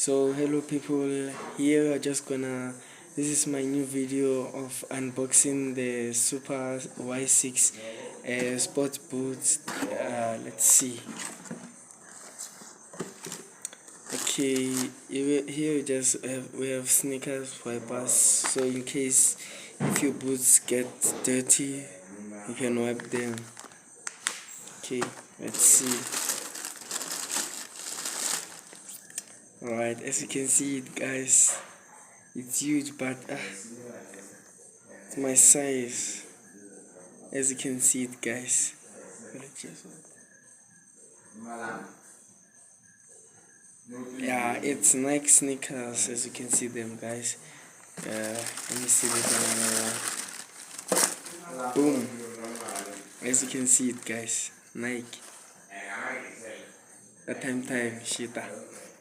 So hello people, here we're just gonna, this is my new video of unboxing the Super Y6 sport boots. Let's see. Okay, here we have sneakers wipers, so in case if your boots get dirty you can wipe them. Okay, let's see. Alright, as you can see it guys, it's huge, but it's my size. As you can see it guys. Yeah, it's Nike sneakers, as you can see them guys. Let me see the boom. As you can see it guys, Nike. Time shita.